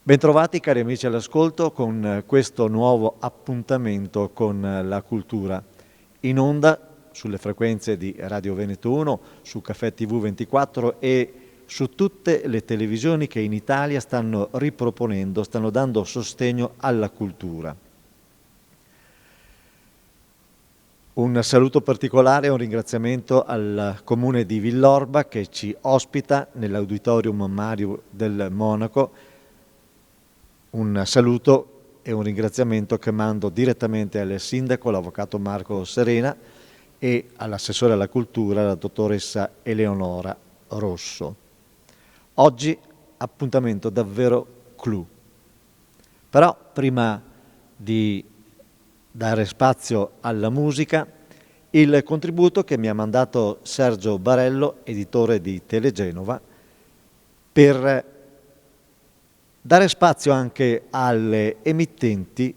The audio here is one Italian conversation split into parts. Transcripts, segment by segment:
Bentrovati cari amici all'ascolto con questo nuovo appuntamento con la cultura. In onda sulle frequenze di Radio Veneto 1, su Caffè TV 24 e su tutte le televisioni che in Italia stanno riproponendo, stanno dando sostegno alla cultura. Un saluto particolare e un ringraziamento al Comune di Villorba che ci ospita nell'Auditorium Mario del Monaco. Un saluto e un ringraziamento che mando direttamente al sindaco, l'avvocato Marco Serena, e all'assessore alla cultura, la dottoressa Eleonora Rosso. Oggi appuntamento davvero clou. Però prima di dare spazio alla musica, il contributo che mi ha mandato Sergio Barello, editore di Telegenova, per dare spazio anche alle emittenti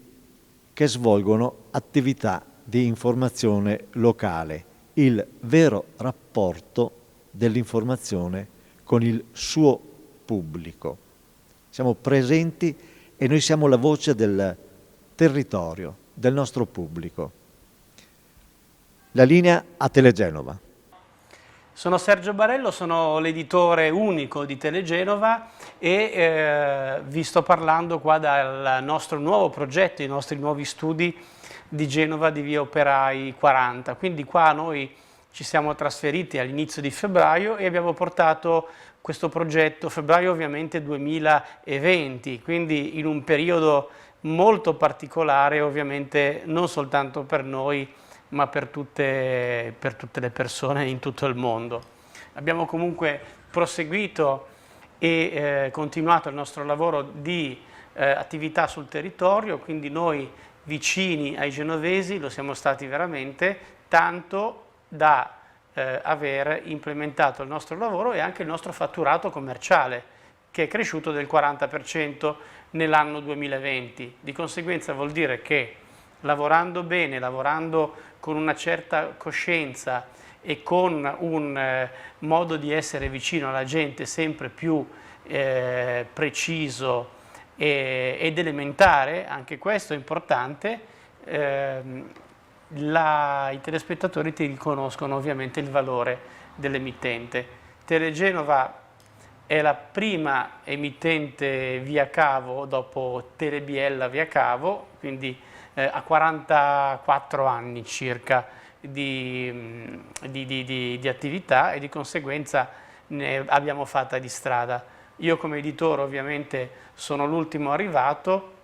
che svolgono attività di informazione locale, il vero rapporto dell'informazione con il suo pubblico. Siamo presenti e noi siamo la voce del territorio, del nostro pubblico. La linea a Telegenova. Sono Sergio Barello, sono l'editore unico di Telegenova e vi sto parlando qua dal nostro nuovo progetto, i nostri nuovi studi di Genova di Via Operai 40. Quindi qua noi ci siamo trasferiti all'inizio di febbraio e abbiamo portato questo progetto, febbraio ovviamente 2020, quindi in un periodo molto particolare ovviamente non soltanto per noi, ma per tutte le persone in tutto il mondo. Abbiamo comunque proseguito e continuato il nostro lavoro di attività sul territorio, quindi noi vicini ai genovesi lo siamo stati veramente, tanto da aver implementato il nostro lavoro e anche il nostro fatturato commerciale, che è cresciuto del 40% nell'anno 2020. Di conseguenza vuol dire che lavorando bene, lavorando con una certa coscienza e con un modo di essere vicino alla gente sempre più preciso ed elementare, anche questo è importante, i telespettatori ti riconoscono ovviamente il valore dell'emittente. Telegenova è la prima emittente via cavo dopo Telebiella via cavo, quindi ha 44 anni circa di attività e di conseguenza ne abbiamo fatta di strada. Io come editore ovviamente sono l'ultimo arrivato,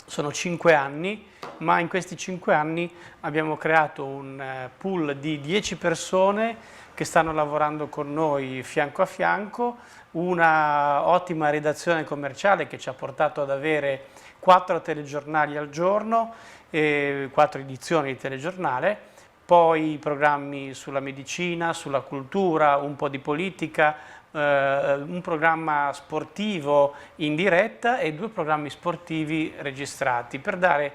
sono 5 anni, ma in questi 5 anni abbiamo creato un pool di 10 persone che stanno lavorando con noi fianco a fianco, una ottima redazione commerciale che ci ha portato ad avere 4 telegiornali al giorno, 4 edizioni di telegiornale, poi programmi sulla medicina, sulla cultura, un po' di politica, un programma sportivo in diretta e 2 programmi sportivi registrati per dare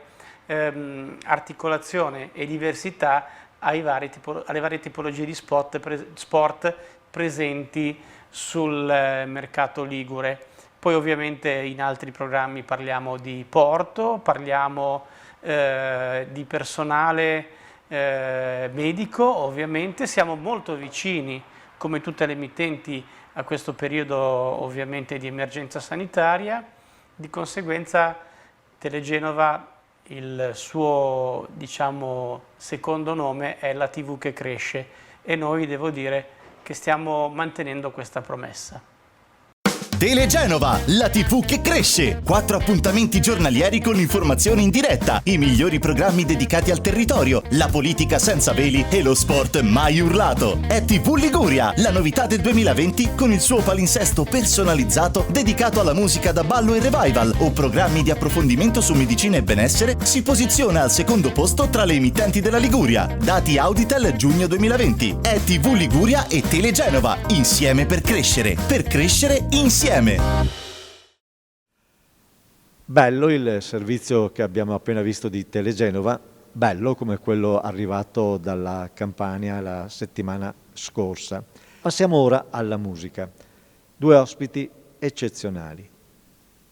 articolazione e diversità alle varie tipologie di sport presenti sul mercato ligure. Poi ovviamente in altri programmi parliamo di porto, parliamo di personale medico, ovviamente siamo molto vicini come tutte le emittenti a questo periodo ovviamente di emergenza sanitaria. Di conseguenza Telegenova, il suo secondo nome è la TV che cresce e noi devo dire che stiamo mantenendo questa promessa. Telegenova, la TV che cresce. 4 appuntamenti giornalieri con informazioni in diretta, i migliori programmi dedicati al territorio, la politica senza veli e lo sport mai urlato. È TV Liguria, la novità del 2020 con il suo palinsesto personalizzato dedicato alla musica da ballo e revival o programmi di approfondimento su medicina e benessere. Si posiziona al secondo posto tra le emittenti della Liguria. Dati Auditel giugno 2020. È TV Liguria e Telegenova, insieme per crescere insieme. Bello il servizio che abbiamo appena visto di Telegenova, bello come quello arrivato dalla Campania la settimana scorsa. Passiamo ora alla musica. 2 ospiti eccezionali.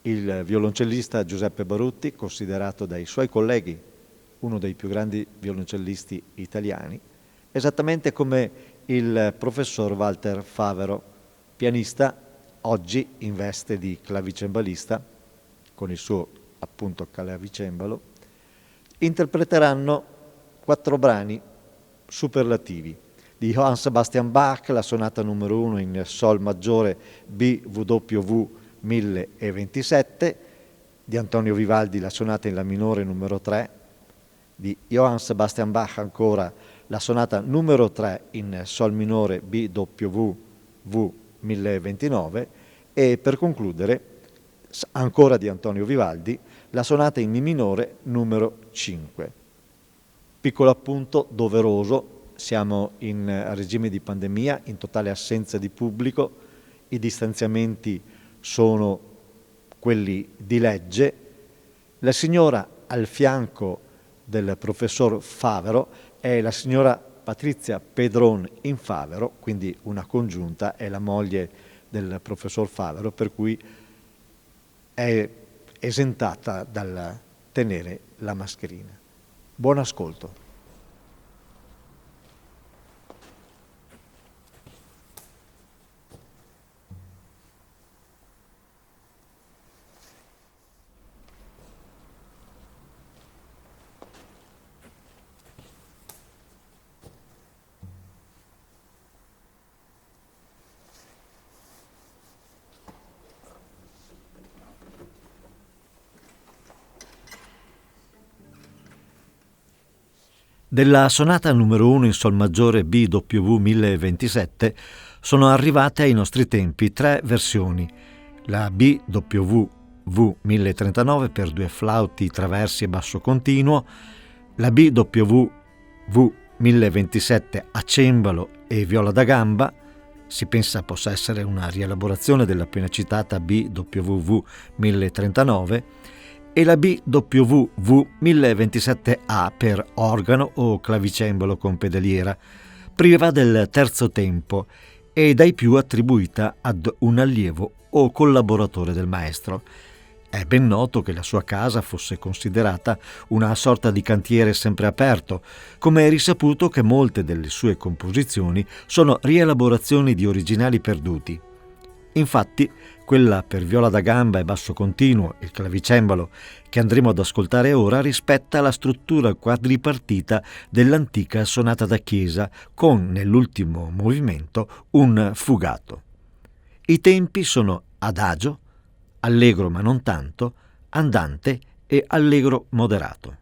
il violoncellista Giuseppe Barutti, considerato dai suoi colleghi uno dei più grandi violoncellisti italiani, esattamente come il professor Walter Favero, pianista oggi in veste di clavicembalista, con il suo appunto clavicembalo, interpreteranno 4 brani superlativi di Johann Sebastian Bach, la sonata numero 1 in Sol maggiore BWV 1027, di Antonio Vivaldi la sonata in La minore numero 3, di Johann Sebastian Bach ancora la sonata numero 3 in Sol minore BWV 1029 e per concludere ancora di Antonio Vivaldi la sonata in Mi minore numero 5. Piccolo appunto doveroso: siamo in regime di pandemia, in totale assenza di pubblico, i distanziamenti sono quelli di legge. La signora al fianco del professor Favero è la signora Patrizia Pedron in Favero, quindi una congiunta, è la moglie del professor Favero, per cui è esentata dal tenere la mascherina. Buon ascolto. Della sonata numero 1 in Sol maggiore BWV 1027 sono arrivate ai nostri tempi 3 versioni: la BWV 1039 per 2 flauti traversi e basso continuo, la BWV 1027 a cembalo e viola da gamba, si pensa possa essere una rielaborazione della appena citata BWV 1039, e la BWV 1027A per organo o clavicembalo con pedaliera, priva del terzo tempo e dai più attribuita ad un allievo o collaboratore del maestro. È ben noto che la sua casa fosse considerata una sorta di cantiere sempre aperto, come è risaputo che molte delle sue composizioni sono rielaborazioni di originali perduti. Infatti, quella per viola da gamba e basso continuo, il clavicembalo, che andremo ad ascoltare ora, rispetta la struttura quadripartita dell'antica sonata da chiesa, con, nell'ultimo movimento, un fugato. I tempi sono adagio, allegro ma non tanto, andante e allegro moderato.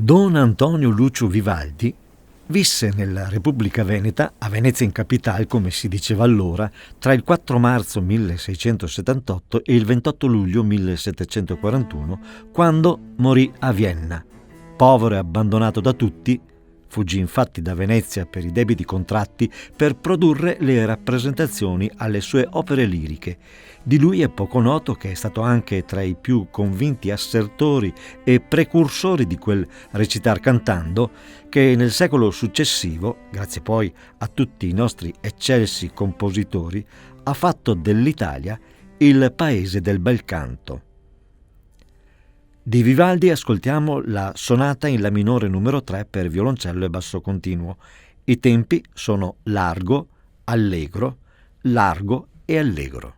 Don Antonio Lucio Vivaldi visse nella Repubblica Veneta, a Venezia in capitale, come si diceva allora, tra il 4 marzo 1678 e il 28 luglio 1741, quando morì a Vienna. Povero e abbandonato da tutti, fuggì infatti da Venezia per i debiti contratti per produrre le rappresentazioni alle sue opere liriche. Di lui è poco noto che è stato anche tra i più convinti assertori e precursori di quel recitar cantando che nel secolo successivo, grazie poi a tutti i nostri eccelsi compositori, ha fatto dell'Italia il paese del bel canto. Di Vivaldi ascoltiamo la sonata in La minore numero 3 per violoncello e basso continuo. I tempi sono largo, allegro e allegro.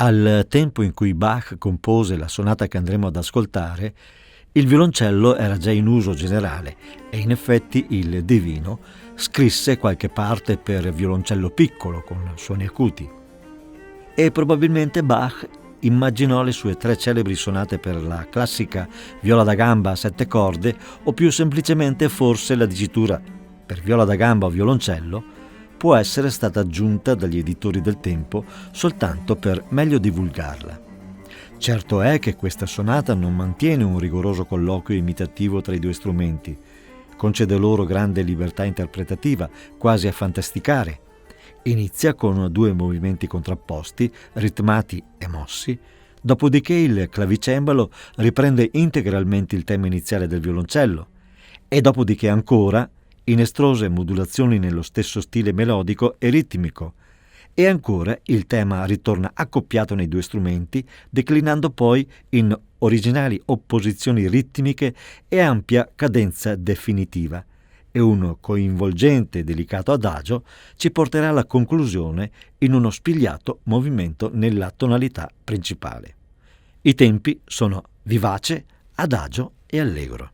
Al tempo in cui Bach compose la sonata che andremo ad ascoltare, il violoncello era già in uso generale e in effetti il Divino scrisse qualche parte per violoncello piccolo con suoni acuti. E probabilmente Bach immaginò le sue 3 celebri sonate per la classica viola da gamba a 7 corde, o più semplicemente forse la dicitura per viola da gamba o violoncello può essere stata aggiunta dagli editori del tempo soltanto per meglio divulgarla. Certo è che questa sonata non mantiene un rigoroso colloquio imitativo tra i 2 strumenti, concede loro grande libertà interpretativa, quasi a fantasticare. Inizia con 2 movimenti contrapposti, ritmati e mossi, dopodiché il clavicembalo riprende integralmente il tema iniziale del violoncello e dopodiché ancora inestrose modulazioni nello stesso stile melodico e ritmico, e ancora il tema ritorna accoppiato nei 2 strumenti, declinando poi in originali opposizioni ritmiche e ampia cadenza definitiva, e un coinvolgente e delicato adagio ci porterà alla conclusione in uno spigliato movimento nella tonalità principale. I tempi sono vivace, adagio e allegro.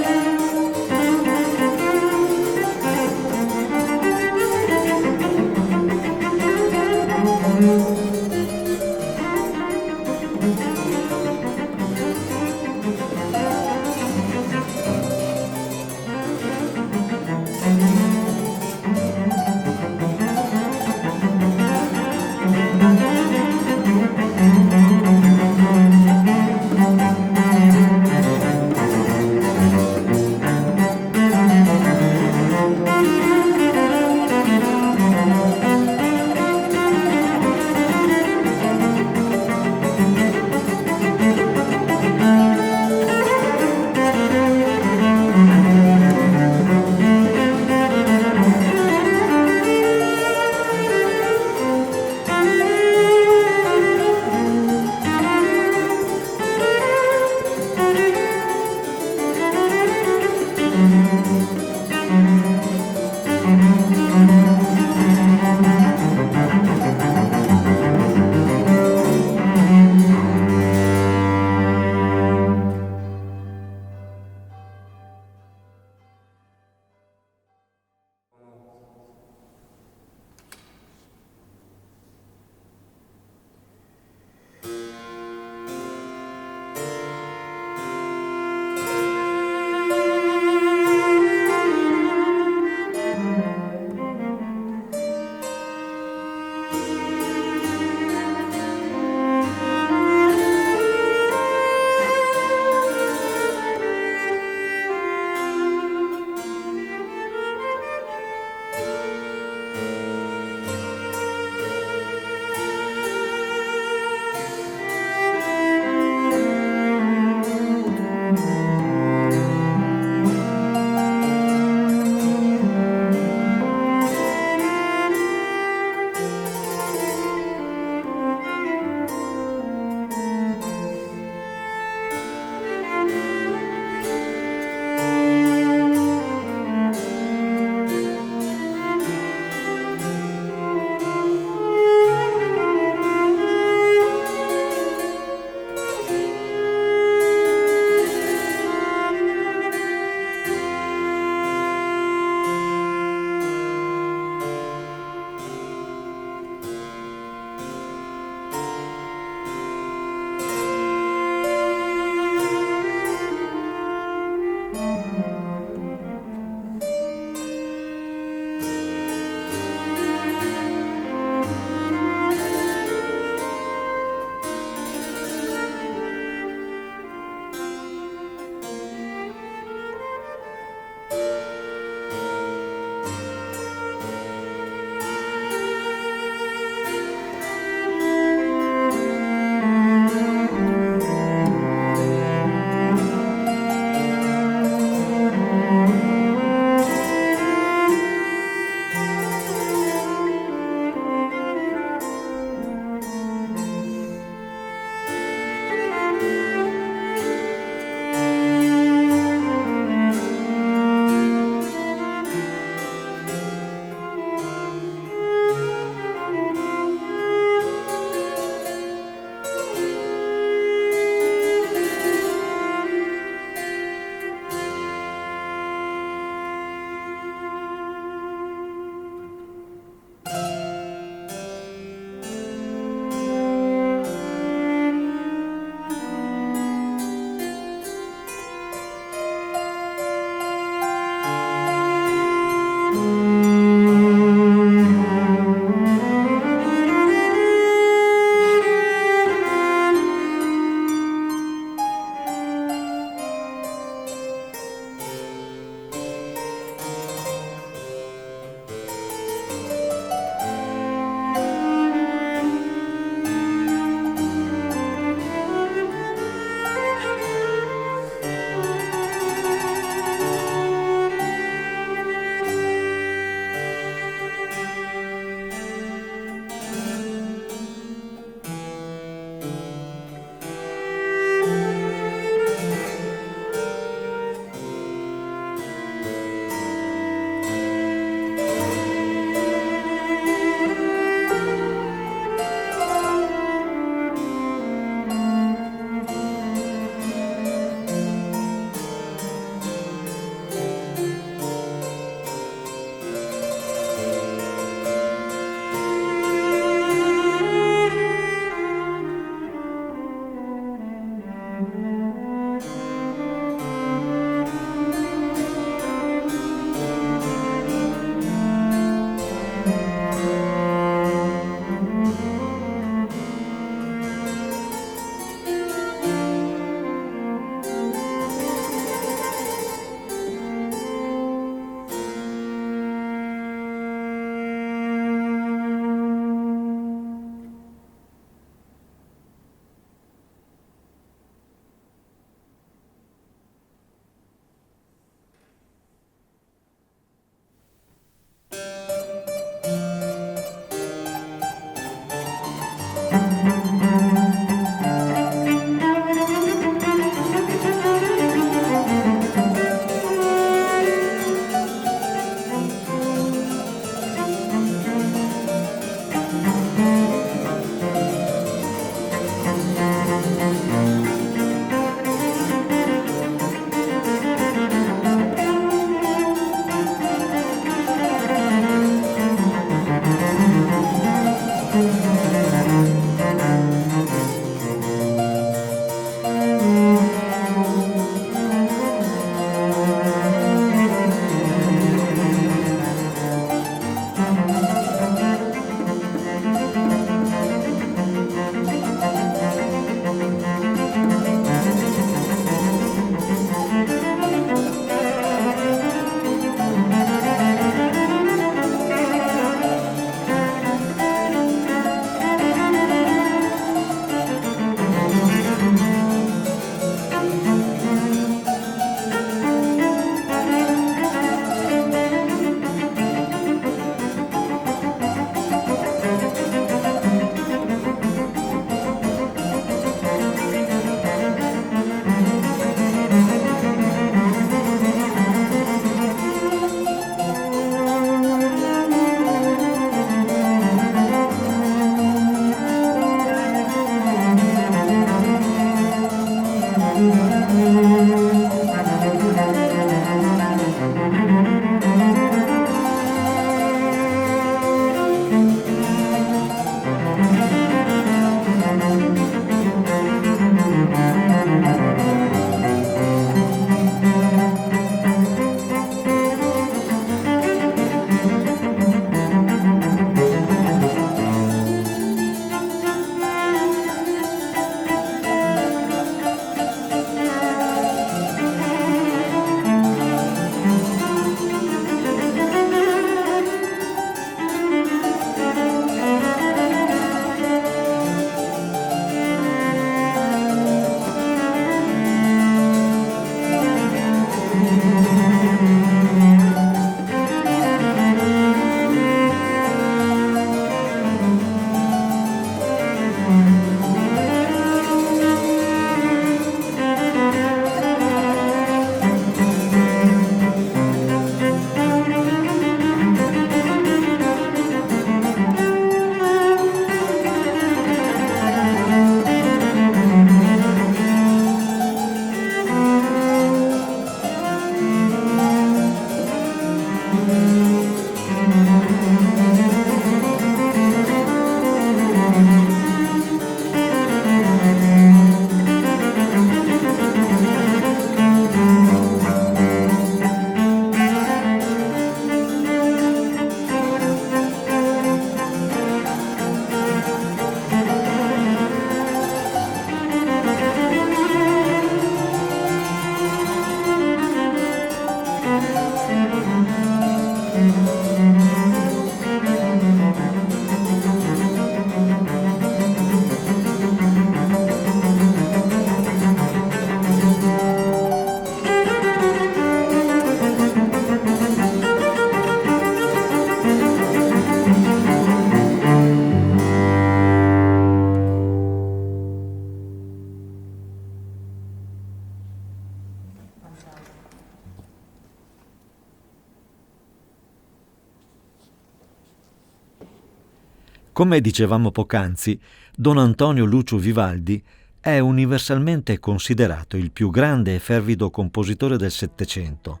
Come dicevamo poc'anzi, Don Antonio Lucio Vivaldi è universalmente considerato il più grande e fervido compositore del Settecento.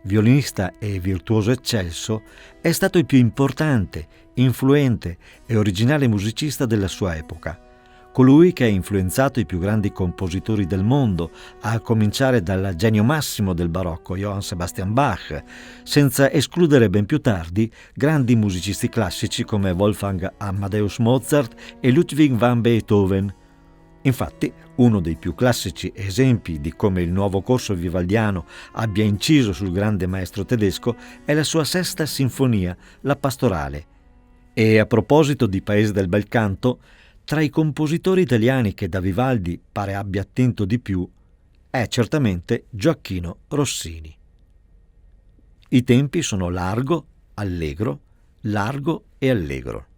Violinista e virtuoso eccelso, è stato il più importante, influente e originale musicista della sua epoca. Colui che ha influenzato i più grandi compositori del mondo, a cominciare dal genio massimo del barocco, Johann Sebastian Bach, senza escludere ben più tardi grandi musicisti classici come Wolfgang Amadeus Mozart e Ludwig van Beethoven. Infatti, uno dei più classici esempi di come il nuovo corso vivaldiano abbia inciso sul grande maestro tedesco è la sua sesta sinfonia, la Pastorale. E a proposito di Paese del bel canto, tra i compositori italiani che da Vivaldi pare abbia attinto di più è certamente Gioacchino Rossini. I tempi sono largo, allegro e allegro.